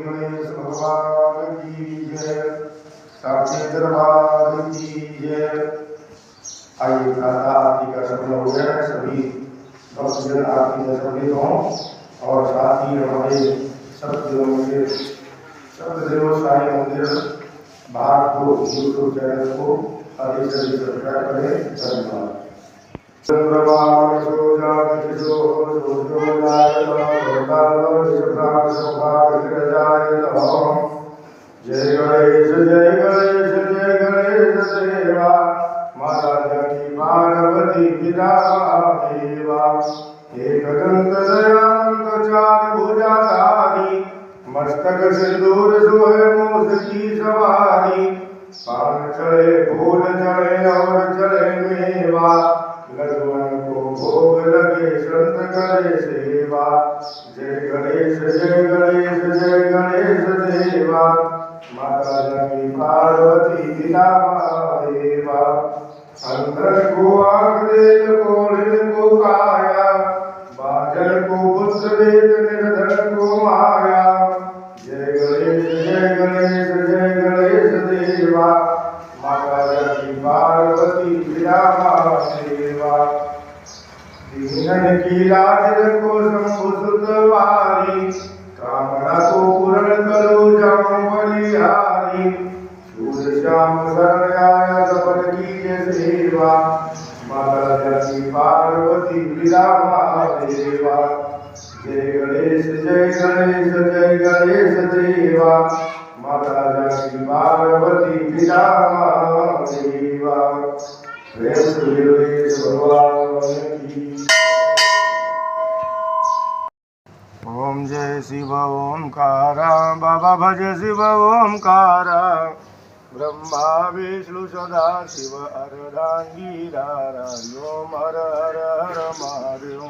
गणेश भगवान की जय। साक्षी दरबार की जय। आइए प्रातः आरती का समय हो गया है। सभी भक्तजन आरती में सम्मिलित हों और साथ ही हमारे सप्तदेव साई मंदिर भाग 2 यूट्यूब चैनल को अधिक से अधिक सब्सक्राइब करें। धन्यवाद। चंद्रमान सोजागतिशो जय गणेश जय गणेश जय गणेश देवा। माता जगती पार्वती पिता महादेवा। एकदंत दयानंद चार भुजाधारी। मस्तक सिंदूर सोहे मूस की सवारी। पान चढ़े फूल चढ़े और चढ़े मेवा। लड्डुओं को भोग लगे संत करे सेवा। जय गणेश जय गणेश जय गणेश देवा। माता जगती पार्वती पिता महादेवा। अंधन को आँख देत कोढ़िन को काया। बाझल को पुत्र देत निर्धन को माया। जय गणेश जय गणेश जय गणेश देवा। माता जगती पार्वती पिता महादेवा। दीनन की लाज को शंभु सुत वारी। कामना को पूर्ण करो जाम बलिहारी। सूर्य श्याम शरण आया सपन कीजिए सेवा। माता जगती पार्वती पिता महादेवा। जय गणेश जय गणेश जय गणेश देवा। माता जगती पार्वती पिता महादेवा। प्रेम से गणेश भगवान की। ओम जय शिव ओंकारा। बाबा भज शिव ओंकारा। ब्रह्मा विष्णु सदा शिव अर्धांगीरा। ओम हर हर हर महादेव।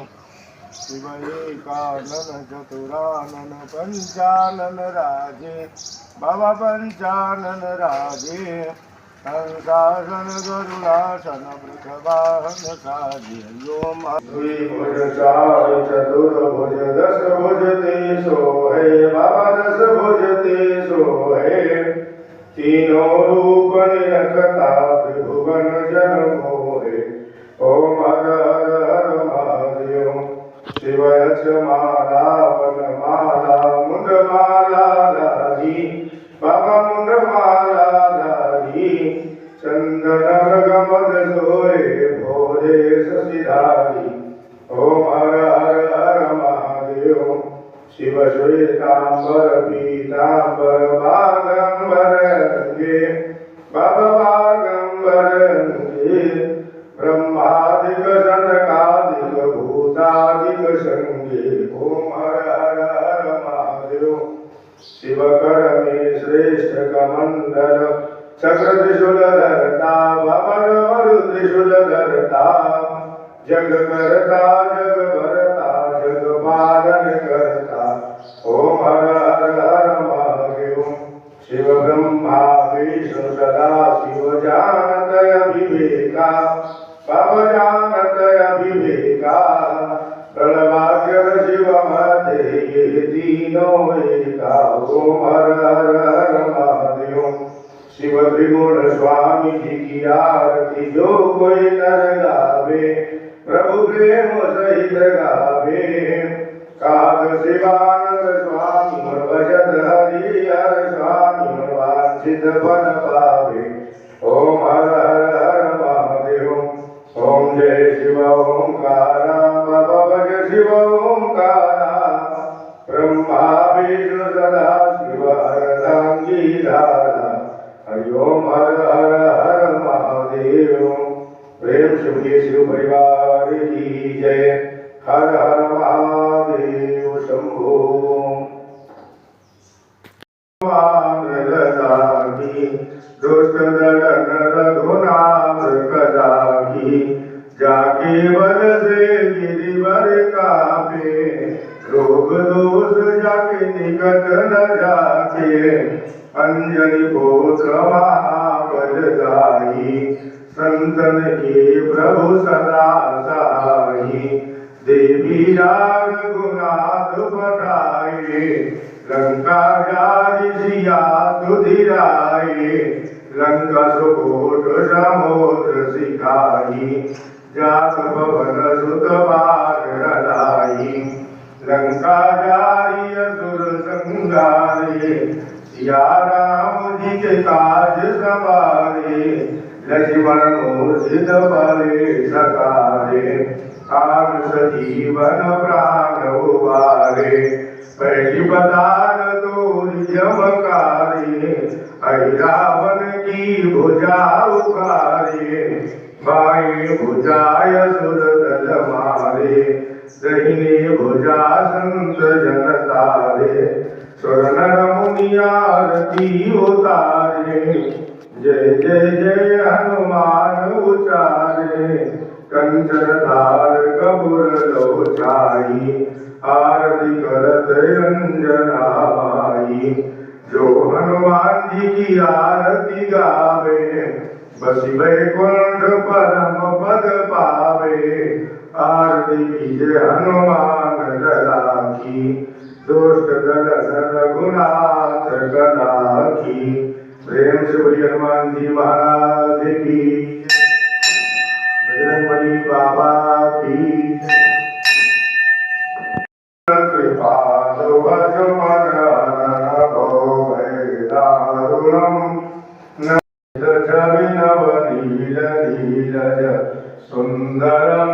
शिव एकानन चतुरानन पंचानन राजे। बाबा पंचानन राजे। हंसासन गरुड़ासन वृषवाहन साजे। ओम द्विभुज चार चतुर्भुज दस भुज तेसो है। बाबा दस भुज तेसो है। तीनों रूप निरखता त्रिभुवन जन मोहे। ओम हर हर हर महादेव। शिवयच माला वन माला मुंड माला धारी। बाबा मुंड माला धारी। चंदन गमद सोए भोरे शशिधारी। ओम हर हर हर महादेव। शिव श्वेतांबर पीतांबर बागंबर रंगे। बाबा बागंबर रंगे। ब्रह्मादिक जनकादिक भूतादिक संगे। ओम हर हर हर महादेव। शिव कर में श्रेष्ठ कमंडल चक्र त्रिशूल धरता। बाबा डमरू त्रिशूल धरता। जग करता जग भरता जग पालन करता। ओम हर हर हर महादेव। शिव ब्रह्मा विष्णु सदा शिव जानत अभिवेका। बाबा जानत अभिवेका। प्रणवाग्र शिव मध्य ये तीनों एका। ओम हर हर हर महादेव। शिव त्रिगुण स्वामी जी की आरती जो कोई नर गावे। प्रभु प्रेम सहित गावे। काग शिवानंद स्वामी भजत हरि हर स्वामी वांछित फल पावे। ओम हर हर हर महादेव। ओम जय शिव ओंकारा। बाबा भज शिव ओंकारा। ब्रह्मा विष्णु सदा शिव अर्धांगीधारा। हरि ओम हर हर हर महादेव। प्रेम शिव शिव परिवार की जय। हर हर महादेव शंभो। दुष्ट दलन रघुनाथ कदापि। जाके बल से गिरिवर कापे। रोग दोष जाके निकट न जाके। अंजनी पुत्र महाबलदाई। संतन के प्रभु सदा सहाई। देवी राग गुनाथ पठाए। लंका जारी सिया सुधिराए, लंका सुकोट समुद्र सिखाई, जात पवन सुत बार लाई। लंका जारी असुर संगारे, सिया राम जी के काज सवारे, लक्ष्मण मूर्छित बले सकारे, काग सजीवन प्राण उबारे, पैठी पदार तोरी चमकारे, ऐ रावण की भुजा उखारे, बाएं भुजाय सुर दल मारे, दहिने भुजा संत जन तारे, सुर नर मुनि आरती उतारे, जय जय जय हनुमान उचारे, कंचन धार कपूर लोचाई, आरती करत अंजना माई। जो हनुमान जी की आरती गावे, बसी वैकुंठ परम पद पावे, आरती कीजे हनुमान लला की, दुष्ट दल रघुनाथ कला की। प्रेम से बोलिए हनुमान जी महाराज की, बजरंगबली बाबा की। कृपालो भज मन भो भय दारुणम, नव नील नीलज सुंदरम,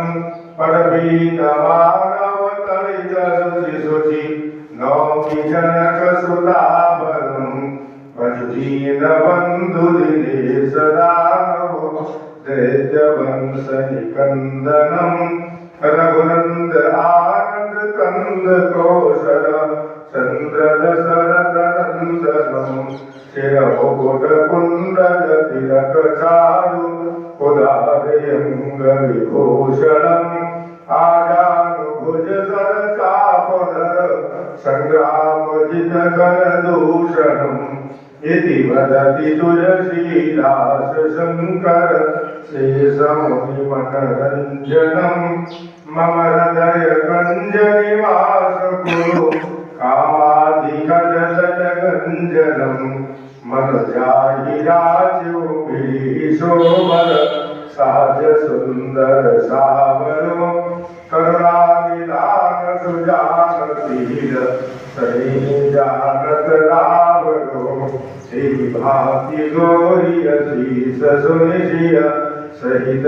पटपीतमानव तलित शुचि, नौमि जनक सुताभरम, दीन बंधु दिनेश दानव, दैत्य वंश निकंदनम, रघुनंद आनंद कंद कौशल, चंद्र दशरथ नंदनम, शिर मुकुट कुंडल तिलक चारु, उदारयंग विभूषणम, आजानुभुज सर चापधर, संग्राम जित कर दूषणम, इति वदति तुलसीदास शंकर, शेषमुनि मनरंजनम, मम हृदय कंज निवास कुरु, कामाधिकल गंजनम, मन जाहि राजो गिरि शोभर, साज सुंदर सावरो, करुणा निदान सुजान शील, सही जानत रावरो, श्री भांति गोरी शीस सुनिशिय, सहित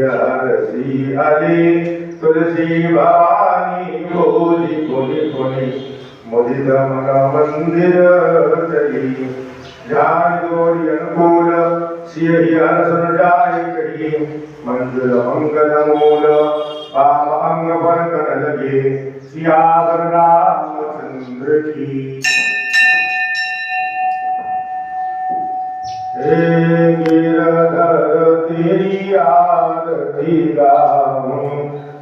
हरसी अली, तुलसी भवानी बोली पुनि पुनि, मुदित मन मंदिर चली, ध्यान गोरी अनुकूल, सियहि हर्षन जाय कही, मंजुल मंगल मूल, पाप अंग पर कर लगे, सियावर रामचंद्र की। हे गिरधर तेरी आरती गाऊं,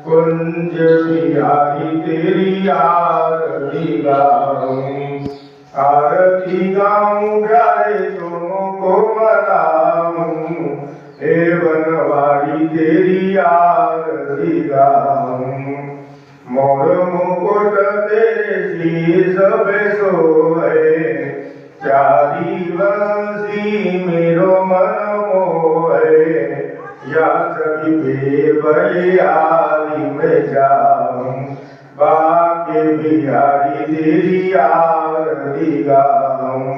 कुंज बिहारी तेरी आरती गाऊं, आरती गाऊं प्यारे तुमको मनाऊं, हे बनवारी तेरी आरती गाऊं, मोर मुकुट तेरे शीश पे सोए, प्यारी बंसी मेरो मन मोहे, या छवि पे बलिहारी में जाऊं, बाके बिहारी तेरी आरती गाऊं,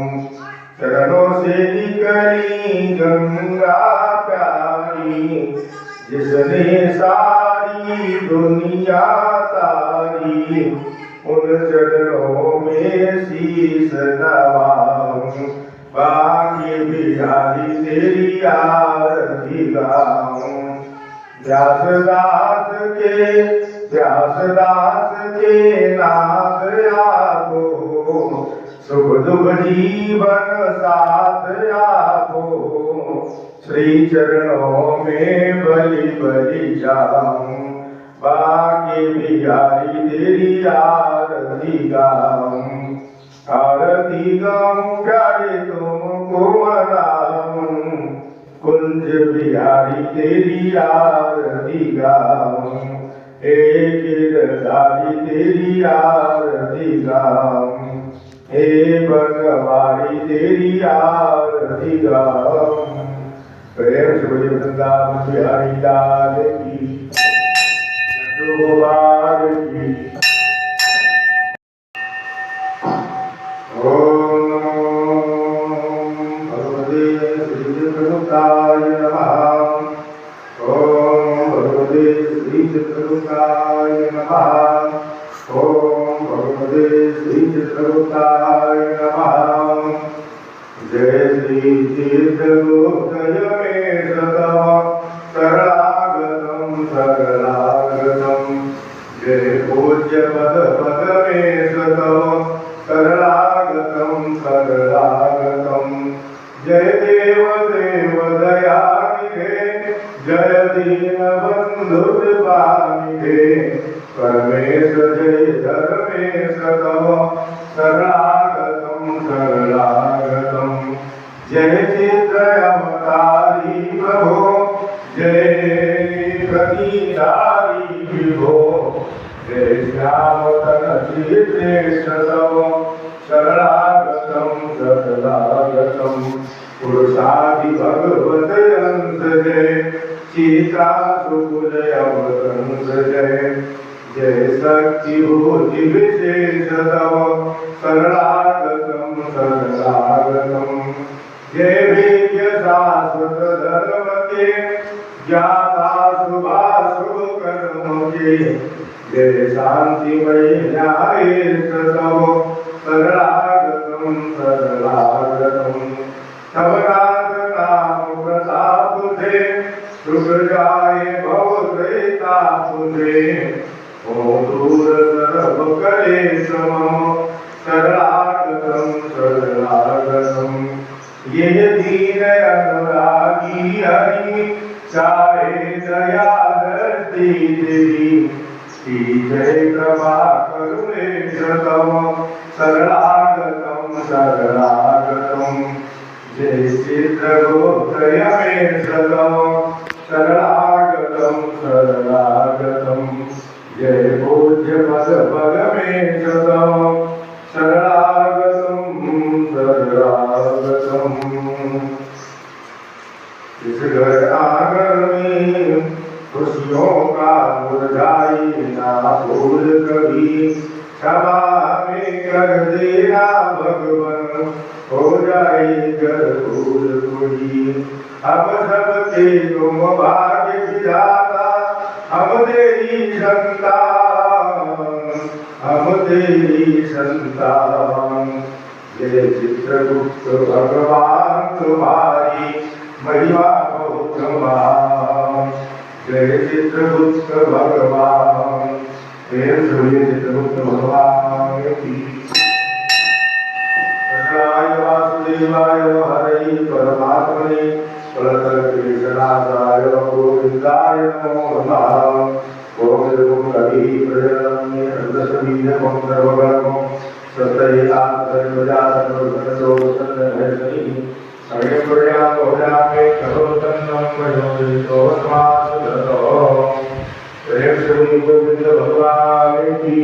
चरणों से निकली गंगा प्यारी, जिसने सारी दुनिया तारी, उन चरणों में शीश नवाऊं, बाकी बिहारी तेरी आरती गाऊं। व्यासदास के नाथ आपो, सुख दुख जीवन साथ आपो, श्री चरणों में बलि बलि जाऊं, बाकी बिहारी तेरी आरती गाऊं, आरती गाऊं प्यारे तुमको मनाऊं, कुंज बिहारी तेरी आरती गाऊं, एक गिरधारी तेरी आरती गाऊं, हे बनवारी तेरी आरती गाऊं। प्रेम से बोलिए वृंदावन बिहारी लाल की, लड्डू गोपाल की। ओम भगवते श्री चित्रगुप्ताय नमः। ओम भगवते श्री चित्रगुप्ताय नमः। ओम भगवते श्री चित्रगुप्ताय नमः। जय श्री चित्रगुप्तय मे सतम शरणागतं शरणागतं। जय पूज्य पद पद मे सतम शरणागतं शरणागतं। जय देव देव दयानिधे, जय दीनबन्धु कृपानिधे। परमेश जय धर्मेश तव शरणागतं शरणागतं। जय चित्रयवतारी प्रभो, जय प्रतिधारी विभो। जय श्यामतन चित्रेश तव शरणागतं शरणागतं। पुरुषादि भगवत अंश जय, चित्रासुकुल अवतंस जय। जय शक्ति भूति विशेष तव शरणागतं शरणागतं। जय वेद्य शाश्वत धर्म के, ज्ञाता शुभाशुभ कर्म के। जय शांतिमय न्यायेश तव शरणागतं शरणागतं। तव नाथ नाम प्रताप से, सुख जाए भव त्रैताप से। ओ दूर सर्व कलेश मम शरणागतं शरणागतं। ये दीन अनुरागी हरि, चाहे दया दृष्टि तेरी। जय कृपा करुणेश तव शरणागतं शरणागतं। जय चित्रगुप्तय मे सतम शरणागतं शरणागतं। जय पूज्य पद पद मे सतम शरणागतं शरणागतं। इस घर आंगन में खुशियों का मुरझाई ना फूल कभी, क्षमा में कर देना भगवन, हो जाए घर फूल कोई। अब सबके तुम भाग्य विधाता, हम तेरी संतान, हम तेरी संतान। जय चित्रगुप्त भगवान तुम्हारी महिमा बहुत महान। जय चित्रगुप्त भगवान, प्रेम से चित्रगुप्त भगवान की। कृष्णाय वासुदेवाय हरे परमात्मने प्रणतक्लेशनाशाय गोविन्दाय नमो नमः। ओम कवि प्रजनमे हृदयबीजं सर्वगणं सतये आत्मसर्वजातर्वगणो सन्नभयसि। सर्वं प्रयामोदामे करोतन्नं प्रयोजितो समासुदतो। प्रेम से गोविंद भगवान की,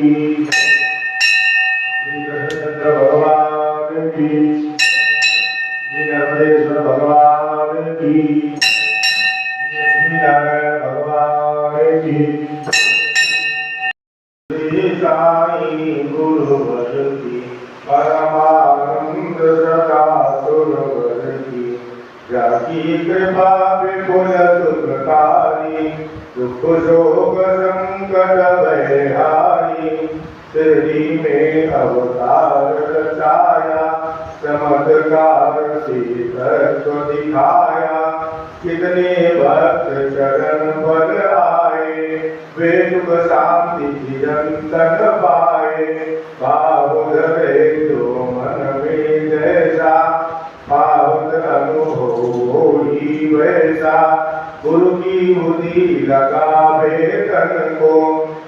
श्री कृष्णचंद्र भगवान की, श्री नर्मदेश्वर भगवान की, श्री लक्ष्मी नारायण भगवान की। श्री साई गुरुवर की, परमानंद सदा सुरवर की। जाकी कृपा विपुल सुखकारी, दुख शोक संकट भयहारी। शिरडी में अवतार रचाया, चमत्कार से तत्व दिखाया। कितने भक्त चरण पर आए, वे दुख शांति चिरंतन पाए। भाव धरे तो मन में जैसा, पावन अनुभव ही वैसा। गुरु की बुद्धि लगावे तन को,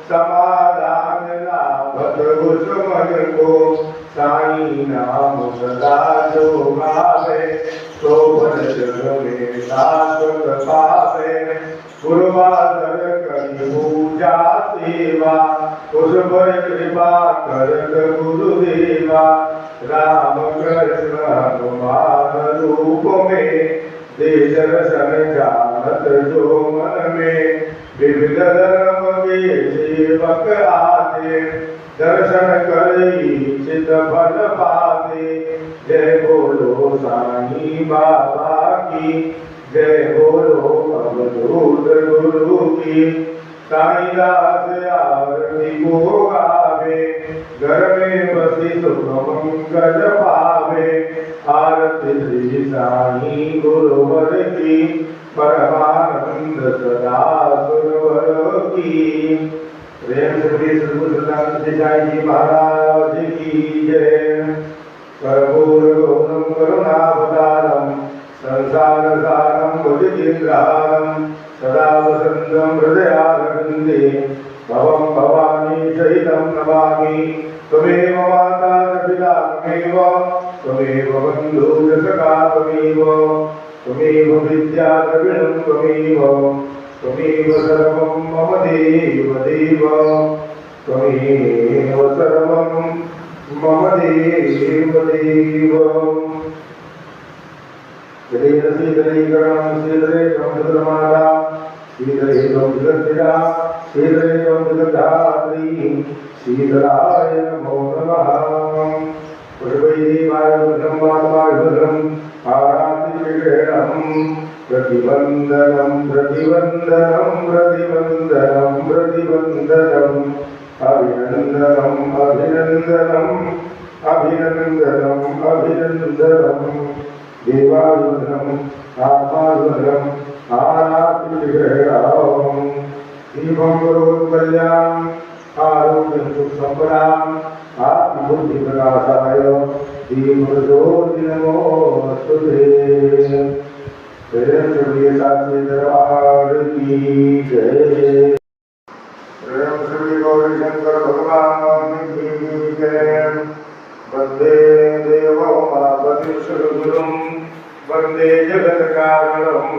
समाधान लाभत उस मन को। साई नाम सदा जो गावे, तो बन जग में शाश्वत पावे। गुरुवासर करी पूजा सेवा, उस पर कृपा करत गुरुदेवा राम कृष्ण हनुमान रूप में दे दर्शन जानत जो मन में विविध धर्म के सेवक आते दर्शन करई चित फल पाते जय बोलो साईं बाबा की जय बोलो अवधूत गुरु की साईं दास आरती को गावे घर में बसी सुख मंगल पावे आरती श्री साईं गुरुवर की परमानंद सदा सुरवर की। प्रेम श्री सद्गुरु साईं महाराज की जय। कर्पूरगौरं करुणावतारं संसार सारं भुजगेन्द्रहारं सदा वसन्तं हृदयारविन्दे भवं भवानी सहितं नमामि। त्वमेव माता पिता त्वमेव बन्धुः सखा त्वमेव विद्या द्रविणं त्वमेव सर्वं मम देव देव त्वमेव सर्वं मम देव देव। श्रीधरे ब्रह्ममाता श्रीधरे ब्रह्मगद्धिरा श्रीधरे ब्रह्मगद्धात्री श्रीधराय नमो नमः। पुष्पैर्वाय ब्रह्मात्माभद्रं आरातिविग्रहं प्रतिवन्दनं प्रतिवन्दनं प्रतिवन्दनं प्रतिवन्दनं अभिनन्दनं अभिनन्दनं अभिनन्दनं अभिनन्दनं देवायुधम् आत्मायुधम् आरातिविग्रहम् दीपं करोत्कल्याम् आरोग्यं सुखसम्पदाम् आत्मबुद्धिप्रकाशाय दीपज्योति नमोस्तुते। प्रेम साक्षी दरबार की जय। प्रेम श्री गौरी शंकर भगवान की जय। वंदे देवो महाबलीश्वरगुरुं वंदे जगत्कारणं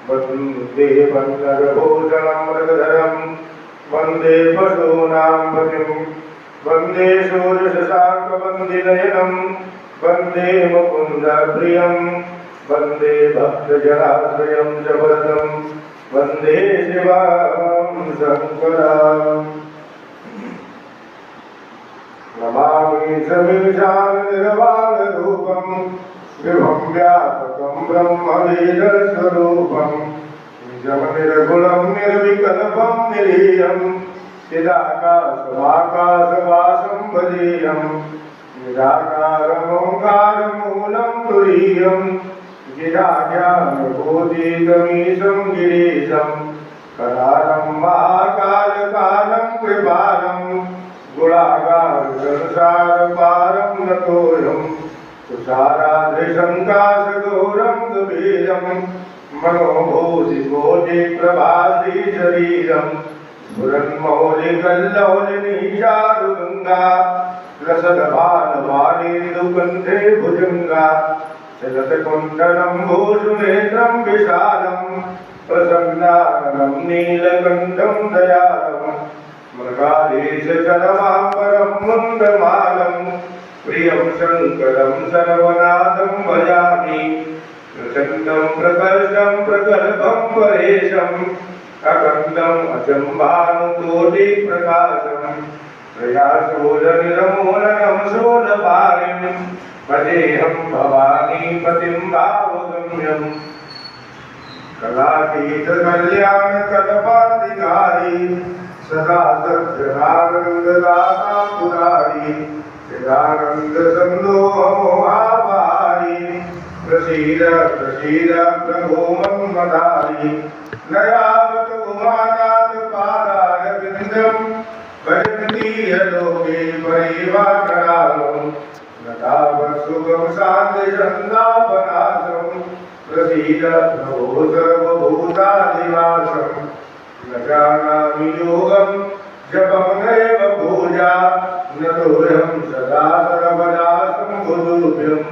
वंदे वंदरभूषणं मृगधरं वंदे पशूनां पतिं वंदे सूर्यशशाङ्कवन्दिनयनं वंदे मुकुन्दप्रियं वंदे भक्तजनाश्रयं च वरदं वंदे शिवं शङ्करम्। नमामि समीशान निर्वाणरूपं विभं व्यापकं ब्रह्मवेदस्वरूपं निजं निर्गुणं निर्विकल्पं निरीयं चिदाकाशमाकाशवासं भजेयं निराकारमोङ्कारमूलं तुरीयं गिराज्ञानबोधितमीशं गिरीशं करालं महाकालकालं कृपालं गुणागार संसार पारं नतोऽयं तुषाराद्रिशङ्काशगौरं गभीरं मनोभूतिकोटिप्रभासी शरीरं स्फुरन्मौलिकल्लौलिनीचारुगङ्गा रसदभानवाणीन्दुकण्ठे भुजङ्गा चलतकुण्डलं भूषुनेत्रं विशालं प्रसन्नाननं नीलकण्ठं दयालम् मृगाधीशचरमाम्बरं मुण्डमालं प्रियं शङ्करं सर्वनाथं भजामि प्रचण्डं प्रकर्षं प्रकल्पं परेशम् अखण्डम् अचम्भानुकोटिप्रकाशं प्रयासोदनिरमूलनं शोधपारिं भजेऽहं भवानीपतिं भावगम्यम् कलातीतकल्याणकल्पाधिकारी सदा सज्जनानन्ददाता पुरारी चिदानन्दसन्दोहमोहापारी प्रसीद प्रसीद प्रभो मन्मदारी नयावतो मानात् पादारविन्दं भजन्ति यलोके परिवाकरालं नतावत्सुखं शान्तिसन्तापनाशं प्रसीद प्रभो सर्वभूतादिवासं न जानामि योगं जपं नैव पूजा नतोऽहं सदा सर्वदा सम्बुद्धुभ्यं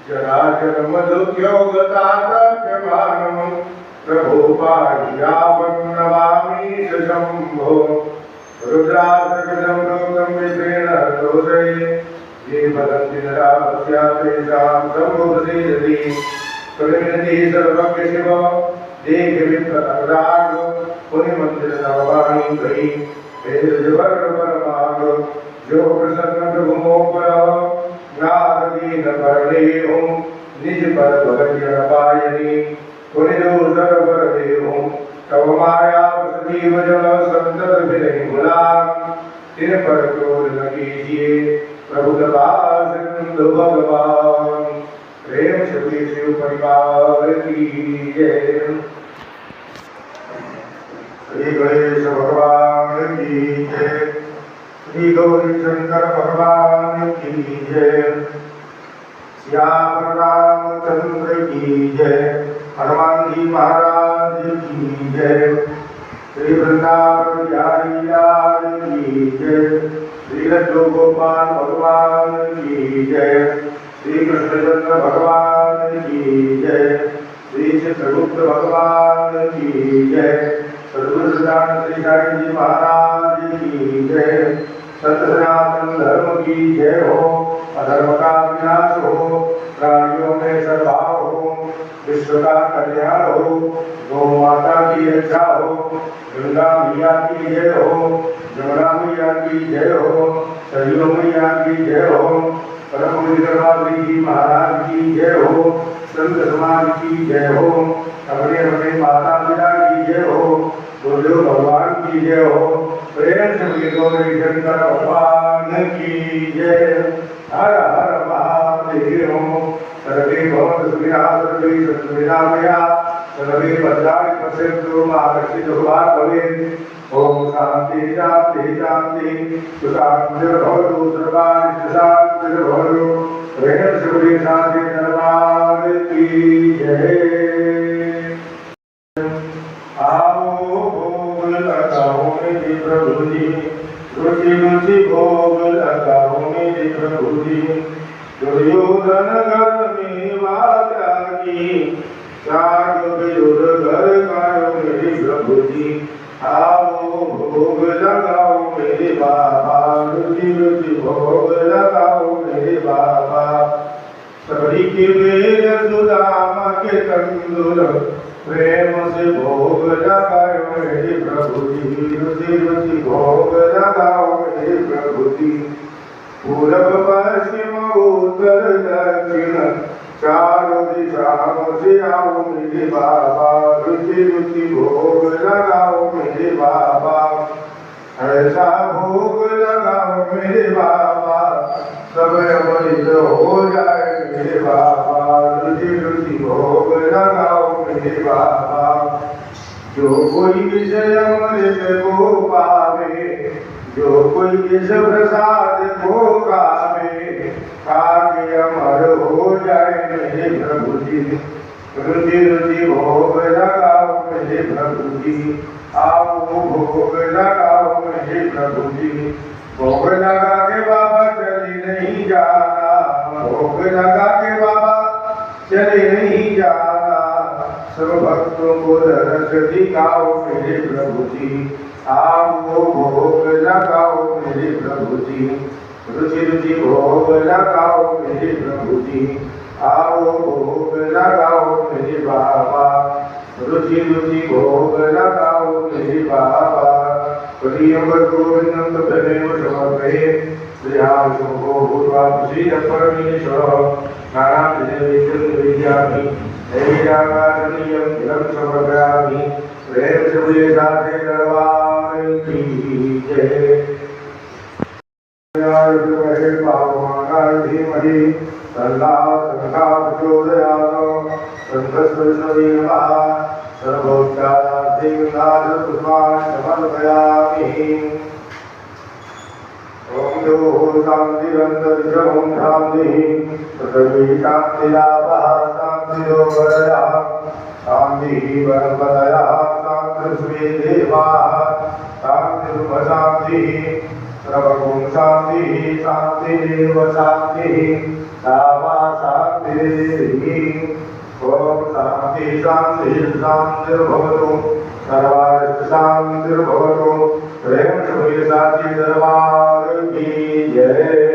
जराचरमधुक्योगतातप्यमानं प्रभो पाहि यावन्नमामि शम्भो रुद्रासकृतं प्रोक्तं विश्रेण दोषये ये वदन्ति नरास्यातेषां सम्बोधयति कविमिति सर्वज्ञ शिव देहविप्रतङ्गाग पुनिमन्दिरनववाणी गई वेदजवर परमाग जो प्रसन्न प्रभुमोपर ज्ञातदीन परदेवं निज पर भगत पायनी पुनिदोषर परदेवं तव माया सजीव जल संतत विनय भुला तिन पर क्रोध न कीजिए प्रभु दास सिंधु भगवान प्रेम से शिव परिवार की जय। श्री गणेश भगवान की जय। श्री गौरी शंकर भगवान की जय। श्याम रामचंद्र की जय। हनुमान जी महाराज की जय। श्री वृंदावन बिहारी लाल की जय। श्री लड्डू गोपाल भगवान की जय। श्री कृष्णचंद्र भगवान की जय। श्री चित्रगुप्त भगवान की जय। सद्गुरु श्री साई जी महाराज की जय। सत्य सनातन धर्म की जय हो। अधर्म का विनाश हो। प्राणियों में सद्भाव हो। विश्व का कल्याण हो। गौ माता की रक्षा हो। गंगा मैया की जय हो। जमुना मैया की जय हो। सरयू मैया की जय हो। परम पूज्य जी महाराज की जय हो। संत समाज की जय हो। अपने अपने माता पिता की जय हो। गुरुदेव भगवान की जय हो। प्रेम से गौरी शंकर भगवान की जय। हर हर महादेव। सर्वे भवन्तु सुखिनः सर्वे सन्तु निरामयाः सर्वे भद्राणि पश्यन्तु मा कश्चित् दुःखभाग् भवेत्। ओम शांति शांति शांति सुशांतिर्भवतु सर्वाणि शांतिर्भवतु। प्रेम से गौरी शांति दरबार की जय। आओ भोग लगाओ मेरे प्रभु जी। रुचि रुचि भोग लगाओ मेरे प्रभु जी। दुर्योधन घर में वाचा की त्याग विदुर घर कायो मेरे प्रभु जी। आओ भोग लगाओ मेरे बाबा। रुचि रुचि भोग लगाओ मेरे बाबा। सबरी के बेर सुदामा के तंदुर प्रेम से भोग लगाओ मेरे प्रभु जी। रुचि रुचि भोग लगाओ मेरे प्रभु जी। पूरब पश्चिम उत्तर दक्षिण चारों दिशाओं से आओ मेरे बाबा। रुचि रुचि भोग लगाओ मेरे बाबा। ऐसा भोग लगाओ मेरे बाबा सब अमृत हो जाए मेरे बाबा। रुचि रुचि भोग लगाओ मेरे बाबा। जो कोई विषय अमृत को पावे। जो कोई विष प्रसाद को गावे। खाके अमर हो जाए मेरे प्रभु जी। रुचि रुचि भोग लगाओ मेरे प्रभु जी। आओ भोग लगाओ मेरे प्रभु जी। भोग लगा के बाबा चले नहीं जाना। भोग लगा के बाबा चले नहीं जाना। सब भक्तों को दर्श दिखाओ मेरे प्रभु जी। आओ भोग लगाओ मेरे प्रभु जी। रुचि रुचि भोग लगाओ मेरे प्रभु जी। आओ भोग लगाओ मेरे बाबा। रुचि रुचि भोग लगाओ मेरे बाबा। प्रियं गोविंदं तमेव समर्पये। श्रीयाम शंभो भूत्वा श्री परमेश्वरः नानाविधविद्यामि दैव्यागाधनीयं तिलं समर्पयामि। प्रेम से मुझे साथे दरबार की जय। धीमहि तन्ना संघा प्रचोदयात्। संघस्वसवीर्मः सर्वोच्चारार्थं नारपुष्पाणि समर्पयामि। ओम यो शांतिरंतरिक्षं शांतिः पृथिवी शांतिरापः शांतिरोपरयः शांतिः परमपदयः शांतिर्स्वे देवाः शांतिरुपशांतिः सर्वगुण शांतिः शांतिरेव शांतिः सामा शांतिरेव। ओम शांति शांति शांतिर्भवतु सर्वार्थ शांतिर्भवतु। प्रेम से बोलिए साची दरबार की जय।